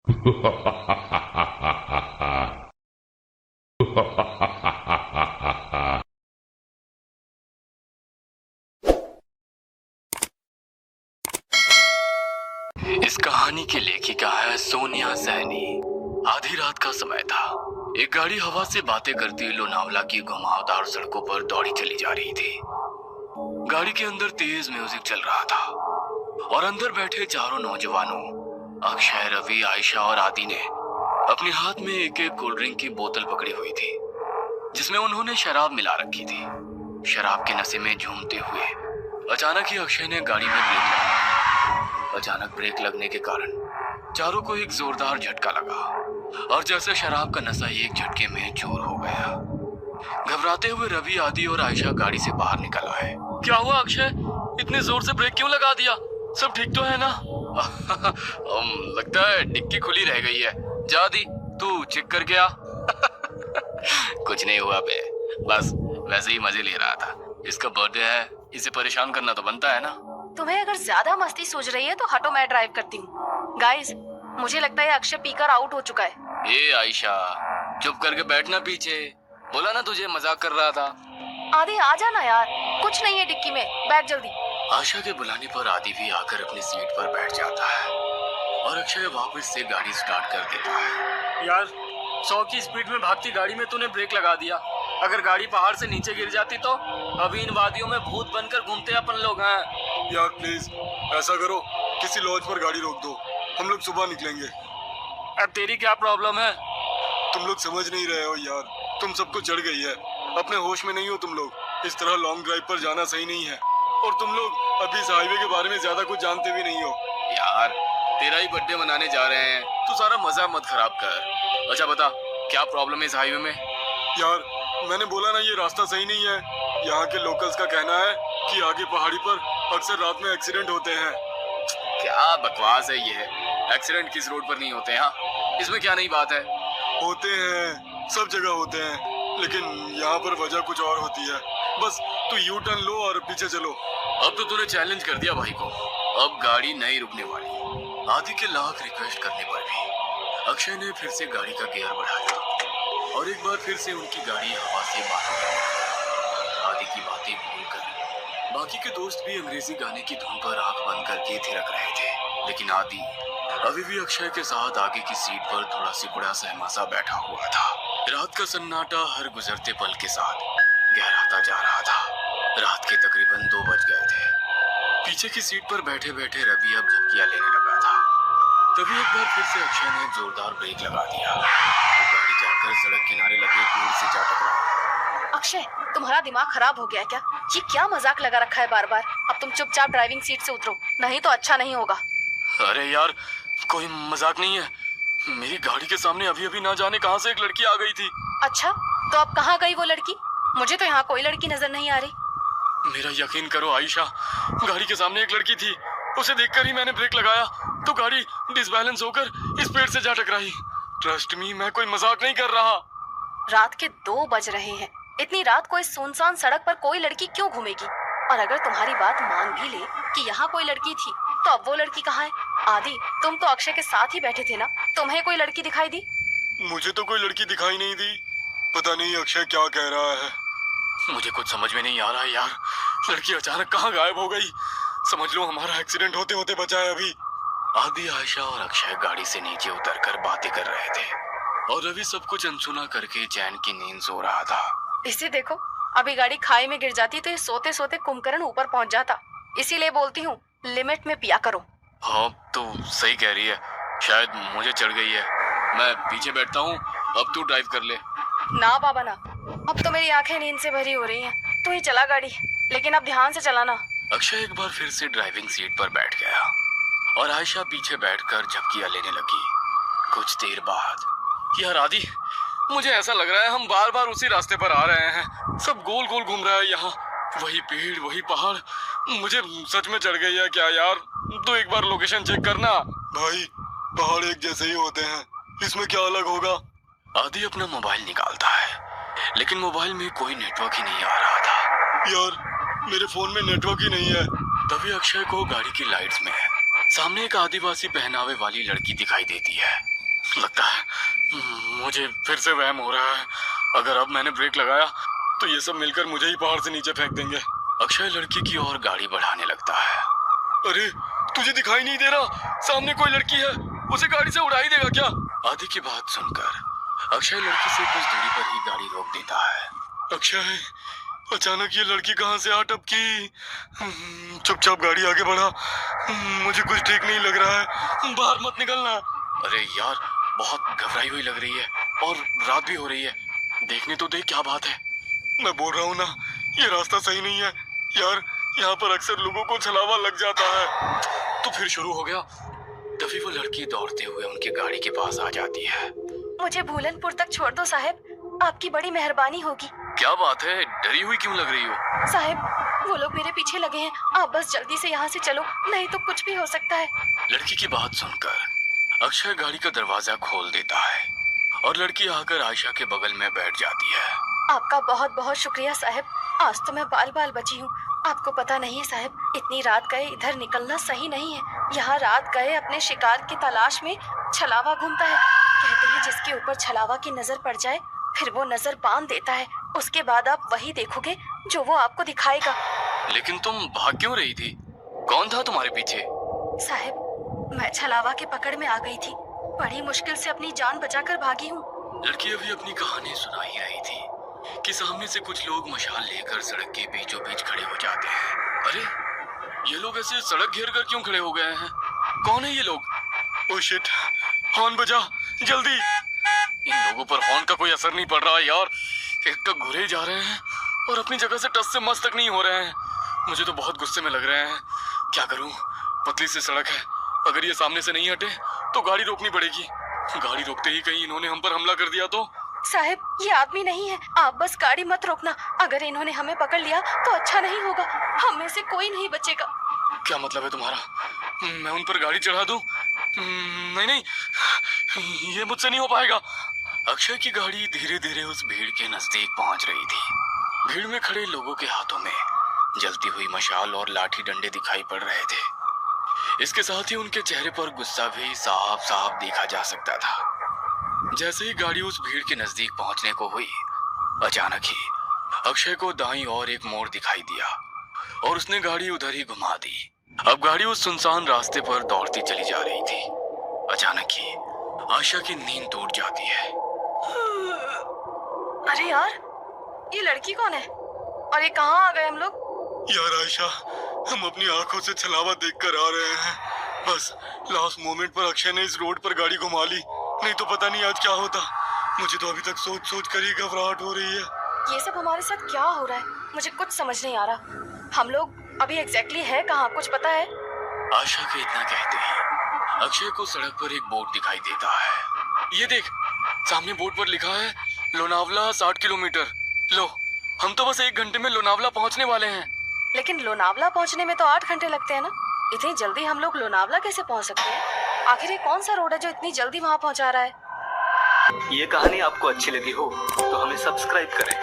इस कहानी की लेखिका है सोनिया सैनी। आधी रात का समय था। एक गाड़ी हवा से बातें करती लोनावला की घुमावदार सड़कों पर दौड़ी चली जा रही थी। गाड़ी के अंदर तेज म्यूजिक चल रहा था और अंदर बैठे चारों नौजवानों अक्षय, रवि, आयशा और आदि ने अपने हाथ में एक एक कोल्ड ड्रिंक की बोतल पकड़ी हुई थी जिसमें उन्होंने शराब मिला रखी थी। शराब के नशे में झूमते हुए अचानक ही अक्षय ने गाड़ी में ब्रेक लगाया। अचानक ब्रेक लगने के कारण चारों को एक जोरदार झटका लगा और जैसे शराब का नशा एक झटके में चूर हो गया। घबराते हुए रवि, आदि और आयशा गाड़ी से बाहर निकल आए। क्या हुआ अक्षय, इतने जोर से ब्रेक क्यों लगा दिया? सब ठीक तो है ना? लगता है डिक्की खुली रह गई है। जा दी, तू चेक करके आ। कुछ नहीं हुआ बे, बस वैसे ही मजे ले रहा था। इसका बर्थडे है, इसे परेशान करना तो बनता है ना। तुम्हें अगर ज्यादा मस्ती सूझ रही है तो हटो, मैं ड्राइव करती हूँ। गाइस, मुझे लगता है अक्षय पीकर आउट हो चुका है। ए आयशा, चुप करके बैठना पीछे। बोला ना तुझे मजाक कर रहा था। आदि आ जाना यार, कुछ नहीं है डिक्की में, बैठ जल्दी। आशा के बुलाने पर आदि भी आकर अपनी सीट पर बैठ जाता है और अक्षय वापस से गाड़ी स्टार्ट कर देता है। यार 100 की स्पीड में भागती गाड़ी में तूने ब्रेक लगा दिया। अगर गाड़ी पहाड़ से नीचे गिर जाती तो अभी इन वादियों में भूत बनकर घूमते अपन लोग हैं। यार प्लीज ऐसा करो, किसी लॉज पर गाड़ी रोक दो, हम लोग सुबह निकलेंगे। अब तेरी क्या प्रॉब्लम है? तुम लोग समझ नहीं रहे हो यार, तुम सबको चढ़ गई है, अपने होश में नहीं हो तुम लोग। इस तरह लॉन्ग ड्राइव पर जाना सही नहीं है और तुम लोग अभी इस हाईवे के बारे में ज्यादा कुछ जानते भी नहीं हो। यार तेरा ही बर्थडे मनाने जा रहे हैं, तू सारा मजा मत खराब कर। अच्छा बता, क्या प्रॉब्लम है इस हाईवे में? यार मैंने बोला ना, ये रास्ता सही नहीं है। यहाँ के लोकल्स का कहना है कि आगे पहाड़ी पर अक्सर रात में एक्सीडेंट होते हैं। क्या बकवास है ये? एक्सीडेंट किस रोड पर नहीं होते हैं? इसमें क्या नई बात है? होते हैं, सब जगह होते हैं, लेकिन यहाँ पर वजह कुछ और होती है। बस तू यू टर्न लो और पीछे चलो। अब तो तूने चैलेंज कर दिया भाई को, अब गाड़ी नहीं रुकने वाली। आदि के लाख रिक्वेस्ट करने पर भी अक्षय ने फिर से गाड़ी का गियर बढ़ाया और एक बार फिर से उनकी गाड़ी हवा से बाहर गई। आदि की बातें भूलकर बाकी के दोस्त भी अंग्रेजी गाने की धुन पर आंख बंद करके थिरक रहे थे, लेकिन आदि अभी भी अक्षय के साथ आगे की सीट पर थोड़ा सिकुड़ा सहमासा बैठा हुआ था। रात का सन्नाटा हर गुजरते पल के साथ गहराता जा रहा था। रात के तकरीबन 2 बज गए थे। पीछे की सीट पर बैठे बैठे रवि अब झपकियां लेने लगा था। तभी एक बार फिर से अक्षय ने जोरदार ब्रेक लगा दिया तो गाड़ी जाकर सड़क किनारे लगे पेड़ से जा टकराई। अक्षय, तुम्हारा दिमाग खराब हो गया है क्या? ये क्या मजाक लगा रखा है बार बार? अब तुम चुपचाप ड्राइविंग सीट से उतरो, नहीं तो अच्छा नहीं होगा। अरे यार, कोई मजाक नहीं है। मेरी गाड़ी के सामने अभी अभी ना जाने कहां से एक लड़की आ गई थी। अच्छा, तो अब कहाँ गई वो लड़की? मुझे तो यहाँ कोई लड़की नजर नहीं आ रही। मेरा यकीन करो आयशा, गाड़ी के सामने एक लड़की थी। उसे देखकर ही मैंने ब्रेक लगाया तो गाड़ी डिसबैलेंस होकर इस पेड़ से जा टकराई। ट्रस्ट मी, मैं कोई मजाक नहीं कर रहा। रात के 2 बज रहे हैं। इतनी रात को इस सुनसान सड़क पर कोई लड़की क्यों घूमेगी? और अगर तुम्हारी बात मान भी ले कि यहाँ कोई लड़की थी, तो अब वो लड़की कहाँ है? आदि, तुम तो अक्षय के साथ ही बैठे थे ना, तुम्हें कोई लड़की दिखाई दी? मुझे तो कोई लड़की दिखाई नहीं दी। पता नहीं अक्षय क्या कह रहा है। मुझे कुछ समझ में नहीं आ रहा है यार, लड़की अचानक कहाँ गायब हो गई। समझ लो हमारा एक्सीडेंट होते होते बचा है अभी। आदि, आयशा और अक्षय गाड़ी से नीचे उतरकर बातें कर रहे थे और रवि सब कुछ अनसुना करके चैन की नींद सो रहा था। इसे देखो, अभी गाड़ी खाई में गिर जाती तो ये सोते सोते कुंभकर्ण ऊपर पहुंच जाता। इसीलिए बोलती हूँ, लिमिट में पिया करो। हाँ तो सही कह रही है, शायद मुझे चढ़ गई है। मैं पीछे बैठता हूँ, अब तू ड्राइव कर ले। ना बाबा ना, अब तो मेरी आंखें नींद से भरी हो रही हैं। तू ही चला गाड़ी, लेकिन अब ध्यान से चलाना। अक्षय एक बार फिर से ड्राइविंग सीट पर बैठ गया और आयशा पीछे बैठकर झपकियां लेने लगी। कुछ देर बाद, यार आदि, मुझे ऐसा लग रहा है हम बार बार उसी रास्ते पर आ रहे हैं। सब गोल गोल घूम रहा है यहाँ, वही पेड़ वही पहाड़। मुझे सच में चढ़ गई है क्या यार? तो एक बार लोकेशन चेक करना। भाई पहाड़ एक जैसे ही होते हैं, इसमें क्या अलग होगा? आदि अपना मोबाइल निकालता है, लेकिन मोबाइल में कोई नेटवर्क ही नहीं आ रहा था। यार मेरे फोन में नेटवर्क ही नहीं है। तभी अक्षय को गाड़ी की लाइट्स में सामने एक आदिवासी पहनावे वाली लड़की दिखाई देती है। लगता है मुझे फिर से वहम हो रहा है। अगर अब मैंने ब्रेक लगाया तो ये सब मिलकर मुझे ही पहाड़ से नीचे फेंक देंगे। अक्षय लड़की की ओर गाड़ी बढ़ाने लगता है। अरे तुझे दिखाई नहीं दे रहा? सामने कोई लड़की है, उसे गाड़ी से उड़ा ही देगा क्या? आदि की बात सुनकर अक्षय लड़की से कुछ दूरी पर ही गाड़ी रोक देता है। अक्षय, अचानक ये लड़की कहाँ से आ टपकी? चुपचाप गाड़ी आगे बढ़ा। मुझे कुछ ठीक नहीं लग रहा है, बाहर मत निकलना। अरे यार, बहुत घबराई हुई लग रही है और रात भी हो रही है। देखने तो देख क्या बात है। मैं बोल रहा हूँ ना, ये रास्ता सही नहीं है यार। यहाँ पर अक्सर लोगों को छलावा लग जाता है। तो फिर शुरू हो गया। तभी वो लड़की दौड़ते हुए उनकी गाड़ी के पास आ जाती है। मुझे भूलनपुर तक छोड़ दो साहब, आपकी बड़ी मेहरबानी होगी। क्या बात है, डरी हुई क्यों लग रही हो? साहब, वो लोग मेरे पीछे लगे हैं, आप बस जल्दी से यहाँ से चलो, नहीं तो कुछ भी हो सकता है। लड़की की बात सुनकर अक्षय गाड़ी का दरवाजा खोल देता है और लड़की आकर आयशा के बगल में बैठ जाती है। आपका बहुत बहुत शुक्रिया साहब, आज तो मैं बाल बाल बची हूँ। आपको पता नहीं है साहब, इतनी रात गए इधर निकलना सही नहीं है। यहाँ रात गए अपने शिकार की तलाश में छलावा घूमता है। कहते हैं जिसके ऊपर छलावा की नजर पड़ जाए फिर वो नजर बांध देता है। उसके बाद आप वही देखोगे जो वो आपको दिखाएगा। लेकिन तुम भाग क्यों रही थी? कौन था तुम्हारे पीछे? साहब, मैं छलावा के पकड़ में आ गई थी, बड़ी मुश्किल से अपनी जान बचाकर भागी हूँ। लड़की अभी अपनी कहानी सुना ही रही थी कि सामने से कुछ लोग मशाल लेकर सड़क के बीचों बीच खड़े हो जाते हैं। अरे, ये लोग ऐसे सड़क घेर कर क्यों खड़े हो गए हैं? कौन है ये लोग? ओह शिट, हॉर्न बजा जल्दी। इन लोगों पर हॉर्न का कोई असर नहीं पड़ रहा यार। एक तो घुरे जा रहे हैं और अपनी जगह से टस से मस तक नहीं हो रहे हैं। मुझे तो बहुत गुस्से में लग रहे हैं। क्या करूं? पतली सी सड़क है, अगर ये सामने से नहीं हटे तो गाड़ी रोकनी पड़ेगी। गाड़ी रोकते ही कहीं इन्होंने हम पर हमला कर दिया तो? साहब, ये आदमी नहीं है, आप बस गाड़ी मत रोकना। अगर इन्होंने हमें पकड़ लिया तो अच्छा नहीं होगा, हम में से कोई नहीं बचेगा। क्या मतलब है तुम्हारा? मैं उन पर गाड़ी चढ़ा दूं? नहीं नहीं, ये मुझसे नहीं हो पाएगा। अक्षय की गाड़ी धीरे धीरे उस भीड़ के नजदीक पहुंच रही थी। भीड़ में खड़े लोगों के हाथों में जलती हुई मशाल और लाठी डंडे दिखाई पड़ रहे थे। इसके साथ ही उनके चेहरे पर गुस्सा भी साफ साफ देखा जा सकता था। जैसे ही गाड़ी उस भीड़ के नजदीक पहुंचने को हुई, अचानक ही अक्षय को दाईं ओर एक मोड़ दिखाई दिया और उसने गाड़ी उधर ही घुमा दी। अब गाड़ी उस सुनसान रास्ते पर दौड़ती चली जा रही थी। अचानक ही आयशा की नींद टूट जाती है। अरे यार, ये लड़की कौन है और ये कहाँ आ गए हम लोग? यार आयशा, हम अपनी आंखों से छलावा देखकर आ रहे हैं। बस लास्ट मोमेंट पर अक्षय ने इस रोड पर गाड़ी घुमा ली, नहीं तो पता नहीं आज क्या होता। मुझे तो अभी तक सोच सोच कर ही घबराहट हो रही है। ये सब हमारे साथ क्या हो रहा है, मुझे कुछ समझ नहीं आ रहा। हम लोग अभी एग्जैक्टली है कहाँ, कुछ पता है? आशा के इतना कहते ही अक्षय को सड़क पर एक बोर्ड दिखाई देता है। ये देख, सामने बोर्ड पर लिखा है लोनावला 60 किलोमीटर। लो, हम तो बस 1 घंटे में लोनावला पहुंचने वाले हैं। लेकिन लोनावला पहुंचने में तो 8 घंटे लगते हैं ना। इतनी जल्दी हम लोग लोनावला कैसे पहुंच सकते हैं? आखिर ये कौन सा रोड है जो इतनी जल्दी वहां पहुंचा रहा है? ये कहानी आपको अच्छी लगी हो तो हमें सब्सक्राइब करें।